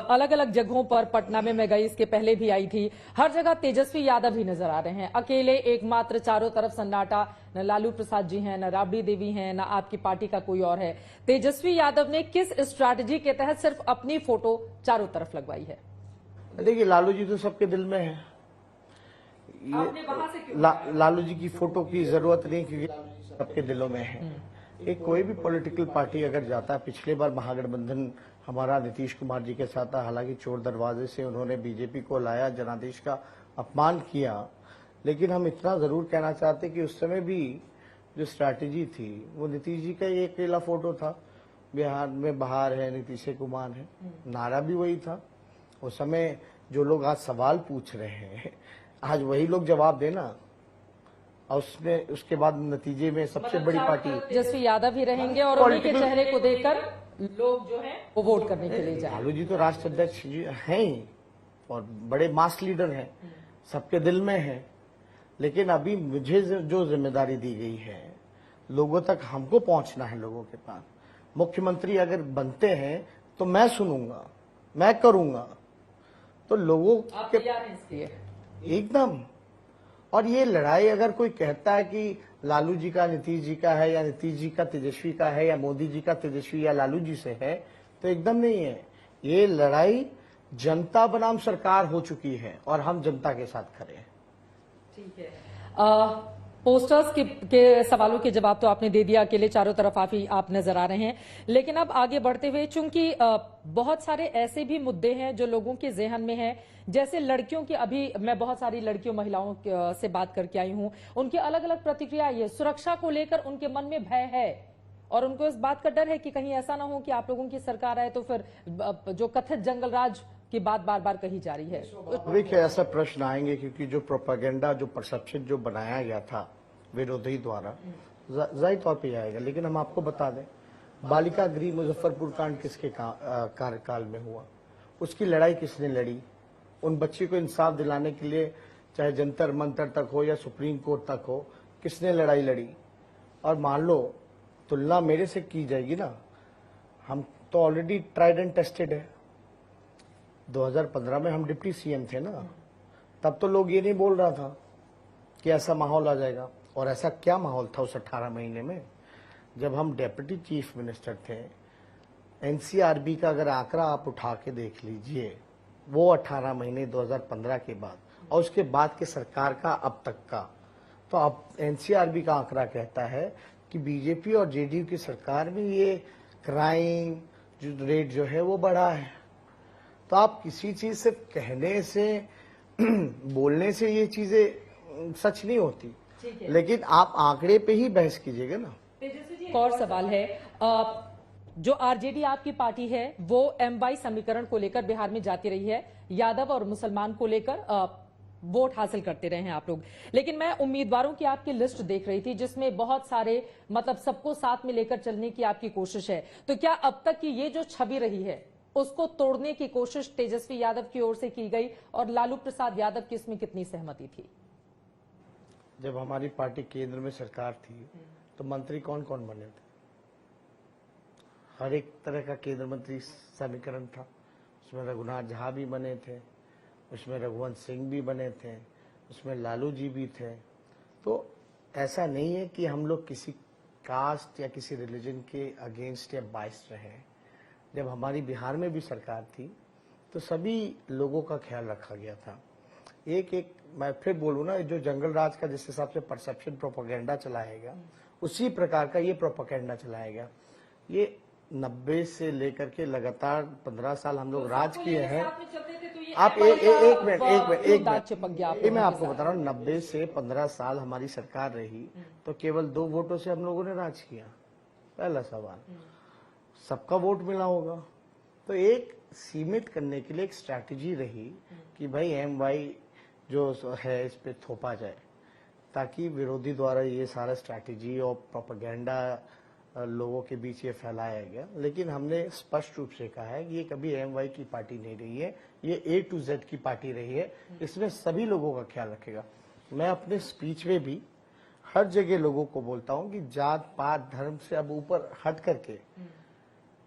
अलग अलग जगहों पर, पटना में मैं गई, इसके पहले भी आई थी, हर जगह तेजस्वी यादव ही नजर आ रहे हैं। अकेले एकमात्र, चारों तरफ सन्नाटा, न लालू प्रसाद जी हैं, न राबड़ी देवी हैं, न आपकी पार्टी का कोई और है। तेजस्वी यादव ने किस स्ट्रैटेजी के तहत सिर्फ अपनी फोटो चारों तरफ लगवाई है? देखिए, लालू जी तो सबके दिल में है। लालू जी की फोटो की जरूरत नहीं, क्योंकि सबके दिलों में है। एक कोई भी पॉलिटिकल पार्टी अगर जाता है, पिछले बार महागठबंधन हमारा नीतीश कुमार जी के साथ था, हालांकि चोर दरवाजे से उन्होंने बीजेपी को लाया, जनादेश का अपमान किया, लेकिन हम इतना जरूर कहना चाहते कि उस समय भी जो स्ट्रैटेजी थी वो नीतीश जी का एक अकेला फोटो था। बिहार में बाहर है, नीतीश कुमार है, नारा भी वही था। उस समय जो लोग आज सवाल पूछ रहे हैं, आज वही लोग जवाब देना, और उसमें उसके बाद नतीजे में सबसे बड़ी पार्टी तेजस्वी यादव ही रहेंगे और उन्हीं के चेहरे को देखकर लोग जो है वो वोट करने के लिए जाए। लालू जी तो राष्ट्र अध्यक्ष हैं ही और बड़े मास लीडर हैं, सबके दिल में है। लेकिन अभी मुझे जो जिम्मेदारी दी गई है, लोगों तक हमको पहुंचना है, लोगों के पास। मुख्यमंत्री अगर बनते हैं तो मैं सुनूंगा, मैं करूंगा, तो लोगों के एकदम। और ये लड़ाई अगर कोई कहता है कि लालू जी का नीतीश जी का है, या नीतीश जी का तेजस्वी का है, या मोदी जी का तेजस्वी या लालू जी से है, तो एकदम नहीं है। ये लड़ाई जनता बनाम सरकार हो चुकी है और हम जनता के साथ खड़े हैं। ठीक है। पोस्टर्स के सवालों के जवाब तो आपने दे दिया, अकेले चारों तरफ आप नजर आ रहे हैं। लेकिन अब आगे बढ़ते हुए, चूंकि बहुत सारे ऐसे भी मुद्दे हैं जो लोगों के जेहन में हैं, जैसे लड़कियों की, अभी मैं बहुत सारी लड़कियों, महिलाओं से बात करके आई हूं, उनकी अलग अलग प्रतिक्रिया है। सुरक्षा को लेकर उनके मन में भय है और उनको इस बात का डर है कि कहीं ऐसा ना हो कि आप लोगों की सरकार आए तो फिर जो कथित जंगल राज की बात बार बार कही जा रही है। देखिए, ऐसा प्रश्न आएंगे क्योंकि जो प्रोपेगेंडा, जो परसेप्शन जो बनाया गया था विरोधी द्वारा, जाहिर तौर पे आएगा। लेकिन हम आपको बता दें, बालिका गृह मुजफ्फरपुर कांड किसके कार्यकाल में हुआ, उसकी लड़ाई किसने लड़ी, उन बच्ची को इंसाफ दिलाने के लिए चाहे जंतर मंतर तक हो या सुप्रीम कोर्ट तक हो, किसने लड़ाई लड़ी। और मान लो तुलना मेरे से की जाएगी ना, हम तो ऑलरेडी ट्राइड एंड टेस्टेड है। 2015 में हम डिप्टी सीएम थे ना, तब तो लोग ये नहीं बोल रहा था कि ऐसा माहौल आ जाएगा। और ऐसा क्या माहौल था उस 18 महीने में, जब हम डेप्यूटी चीफ मिनिस्टर थे। एनसीआरबी का अगर आंकड़ा आप उठा के देख लीजिए, वो 18 महीने 2015 के बाद और उसके बाद के सरकार का अब तक का, तो अब एनसीआरबी का आंकड़ा कहता है कि बीजेपी और जेडीयू की सरकार में ये क्राइम जो रेट जो है वो बढ़ा है। तो आप किसी चीज से कहने से बोलने से ये चीजें सच नहीं होती, लेकिन आप आंकड़े पे ही बहस कीजिएगा ना। एक और सवाल है, जो आरजेडी आपकी पार्टी है वो एमवाई समीकरण को लेकर बिहार में जाती रही है, यादव और मुसलमान को लेकर वोट हासिल करते रहे हैं आप लोग। लेकिन मैं उम्मीदवारों की आपकी लिस्ट देख रही थी जिसमें बहुत सारे, मतलब सबको साथ में लेकर चलने की आपकी कोशिश है। तो क्या अब तक की ये जो छवि रही है उसको तोड़ने की कोशिश तेजस्वी यादव की ओर से की गई, और लालू प्रसाद यादव की इसमें कितनी सहमति थी? जब हमारी पार्टी केंद्र में सरकार थी तो मंत्री कौन कौन बने थे? हर एक तरह का केंद्र मंत्री समीकरण था। उसमें रघुनाथ झा भी बने थे, उसमें रघुवंश सिंह भी बने थे, उसमें लालू जी भी थे। तो ऐसा नहीं है कि हम लोग किसी कास्ट या किसी रिलीजन के अगेंस्ट या बाइस रहे। जब हमारी बिहार में भी सरकार थी तो सभी लोगों का ख्याल रखा गया था। एक मैं फिर बोलूँ ना, जो जंगल राज का जिस हिसाब से परसेप्शन प्रोपेगेंडा चलाएगा, उसी प्रकार का ये प्रोपेगेंडा चलाएगा। ये 90 से लेकर के लगातार 15 साल हम लोग राज किए हैं। आप एक मिनट, मैं आपको बता रहा हूँ, 90 से 15 साल हमारी सरकार रही तो केवल 2 वोटों से हम लोगों ने राज किया। पहला सवाल, सबका वोट मिला होगा, तो एक सीमित करने के लिए एक स्ट्रैटेजी रही कि भाई एमवाई जो है इस पे थोपा जाए, ताकि विरोधी द्वारा ये सारा स्ट्रैटेजी और प्रोपेगेंडा लोगों के बीच ये फैलाया गया। लेकिन हमने स्पष्ट रूप से कहा है कि ये कभी एमवाई की पार्टी नहीं रही है, ये A to Z की पार्टी रही है। इसमें सभी लोगों का ख्याल रखेगा। मैं अपने स्पीच में भी हर जगह लोगों को बोलता हूं कि जात पात धर्म से अब ऊपर हट करके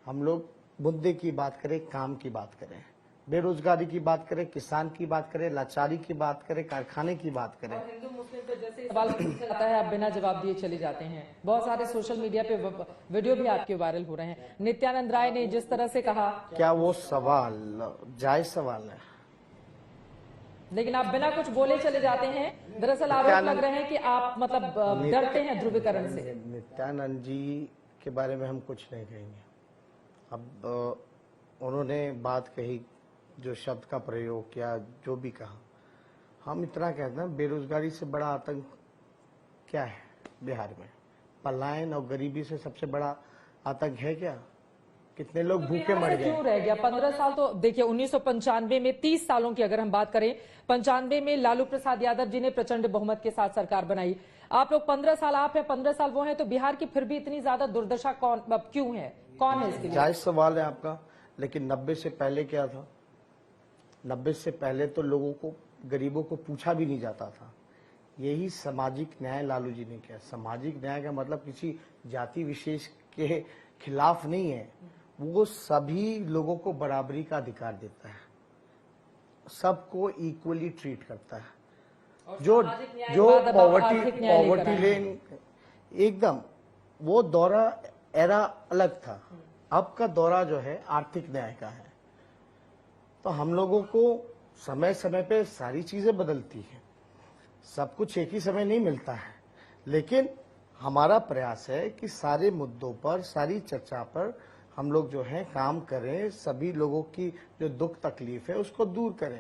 हम लोग मुद्दे की बात करें, काम की बात करें। बेरोजगारी की बात करें, किसान की बात करें, लाचारी की बात करें, कारखाने की बात करें। हिंदू मुस्लिम पे जैसे सवाल पूछा जाता है आप बिना जवाब दिए चले जाते हैं। बहुत सारे सोशल मीडिया पे वीडियो भी आपके वायरल हो रहे हैं। नित्यानंद राय ने जिस तरह से कहा, क्या वो सवाल जायज सवाल है? लेकिन आप बिना कुछ बोले चले जाते हैं। दरअसल आरोप लग रहे हैं कि आप मतलब डरते हैं ध्रुवीकरण से। नित्यानंद जी के बारे में हम कुछ नहीं कहेंगे। अब उन्होंने बात कही, जो शब्द का प्रयोग किया, जो भी कहा, हम इतना कहते हैं, बेरोजगारी से बड़ा आतंक क्या है बिहार में? पलायन और गरीबी से सबसे बड़ा आतंक है क्या? कितने लोग भूखे मर गए? क्यों रह गया 15 साल? तो देखिए 1995 में 30 सालों की अगर हम बात करें, 95 में लालू प्रसाद यादव जी ने प्रचंड बहुमत के साथ सरकार बनाई। आप लोग 15 साल आप हैं, 15 साल वो हैं, तो बिहार की फिर भी इतनी ज्यादा दुर्दशा क्यों है? कौन है इसके लिए? जायज सवाल है आपका, लेकिन 90 से पहले क्या था? 90 से पहले तो लोगों को, गरीबों को पूछा भी नहीं जाता था। यही सामाजिक न्याय लालू जी ने किया। सामाजिक न्याय का मतलब किसी जाति विशेष के खिलाफ नहीं है, वो सभी लोगों को बराबरी का अधिकार देता है, सबको इक्वली ट्रीट करता है। जो पॉवर्टी लेन, एकदम वो दौरा एरा अलग था। अब का दौरा जो है आर्थिक न्याय का है। तो हम लोगों को समय समय पे सारी चीजें बदलती हैं, सब कुछ एक ही समय नहीं मिलता है, लेकिन हमारा प्रयास है कि सारे मुद्दों पर, सारी चर्चा पर हम लोग जो है काम करें, सभी लोगों की जो दुख तकलीफ है उसको दूर करें।